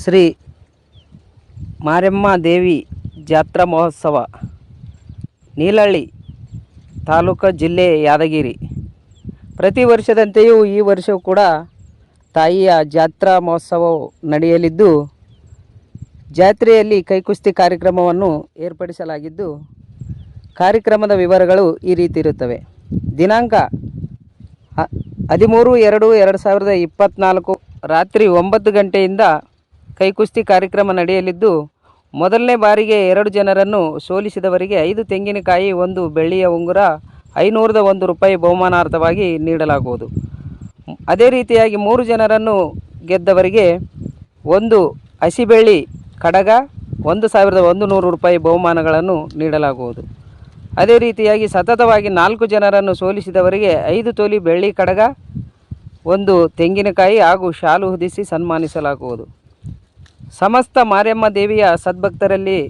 ಶ್ರೀ ಮಾರಮ್ಮ ದೇವಿ ಜಾತ್ರಾ ಮಹೋತ್ಸವ ನೀಲಹಳ್ಳಿ ತಾಲೂಕು ಜಿಲ್ಲೆ ಯಾದಗಿರಿ. ಪ್ರತಿ ವರ್ಷದಂತೆಯೂ ಈ ವರ್ಷವೂ ಕೂಡ ತಾಯಿಯ ಜಾತ್ರಾ ಮಹೋತ್ಸವವು ನಡೆಯಲಿದ್ದು, ಜಾತ್ರೆಯಲ್ಲಿ ಕೈಕುಸ್ತಿ ಕಾರ್ಯಕ್ರಮವನ್ನು ಏರ್ಪಡಿಸಲಾಗಿದ್ದು, ಕಾರ್ಯಕ್ರಮದ ವಿವರಗಳು ಈ ರೀತಿ ಇರುತ್ತವೆ. ದಿನಾಂಕ 13/2/2024 ರಾತ್ರಿ 9 ಗಂಟೆಯಿಂದ ಕೈಕುಸ್ತಿ ಕಾರ್ಯಕ್ರಮ ನಡೆಯಲಿದ್ದು, ಮೊದಲನೇ ಬಾರಿಗೆ 2 ಜನರನ್ನು ಸೋಲಿಸಿದವರಿಗೆ 5 ತೆಂಗಿನಕಾಯಿ, 1 ಬೆಳ್ಳಿಯ ಉಂಗುರ, 501 ರೂಪಾಯಿ ಬಹುಮಾನಾರ್ಥವಾಗಿ ನೀಡಲಾಗುವುದು. ಅದೇ ರೀತಿಯಾಗಿ 3 ಜನರನ್ನು ಗೆದ್ದವರಿಗೆ 1 ಹಸಿಬೆಳ್ಳಿ ಕಡಗ, 1100 ರೂಪಾಯಿ ಬಹುಮಾನಗಳನ್ನು ನೀಡಲಾಗುವುದು. ಅದೇ ರೀತಿಯಾಗಿ ಸತತವಾಗಿ 4 ಜನರನ್ನು ಸೋಲಿಸಿದವರಿಗೆ 5 ತೊಲಿ ಬೆಳ್ಳಿ ಕಡಗ, 1 ತೆಂಗಿನಕಾಯಿ ಹಾಗೂ ಶಾಲು ಹೊದಿಸಿ ಸನ್ಮಾನಿಸಲಾಗುವುದು. ಸಮಸ್ತ ಮಾರಮ್ಮ ದೇವಿಯ ಸದ್ಭಕ್ತರಲ್ಲಿ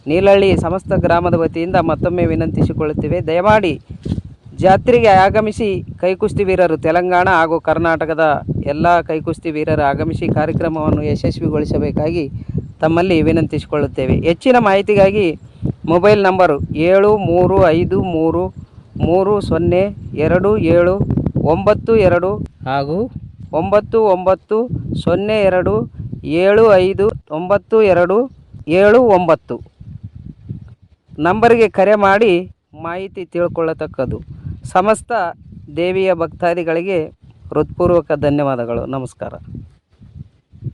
ನೀಲಹಳ್ಳಿ ಸಮಸ್ತ ಗ್ರಾಮದ ವತಿಯಿಂದ ಮತ್ತೊಮ್ಮೆ ವಿನಂತಿಸಿಕೊಳ್ಳುತ್ತೇವೆ. ದಯಮಾಡಿ ಜಾತ್ರೆಗೆ ಆಗಮಿಸಿ ಕೈಕುಸ್ತಿ ವೀರರು, ತೆಲಂಗಾಣ ಹಾಗೂ ಕರ್ನಾಟಕದ ಎಲ್ಲ ಕೈಕುಸ್ತಿ ವೀರರು ಆಗಮಿಸಿ ಕಾರ್ಯಕ್ರಮವನ್ನು ಯಶಸ್ವಿಗೊಳಿಸಬೇಕಾಗಿ ತಮ್ಮಲ್ಲಿ ವಿನಂತಿಸಿಕೊಳ್ಳುತ್ತೇವೆ. ಹೆಚ್ಚಿನ ಮಾಹಿತಿಗಾಗಿ ಮೊಬೈಲ್ ನಂಬರು 7353302792 ಹಾಗೂ 9902759279 ನಂಬರಿಗೆ ಕರೆ ಮಾಡಿ ಮಾಹಿತಿ ತಿಳ್ಕೊಳ್ಳತಕ್ಕದ್ದು. ಸಮಸ್ತ ದೇವಿಯ ಭಕ್ತಾದಿಗಳಿಗೆ ಹೃತ್ಪೂರ್ವಕ ಧನ್ಯವಾದಗಳು. ನಮಸ್ಕಾರ.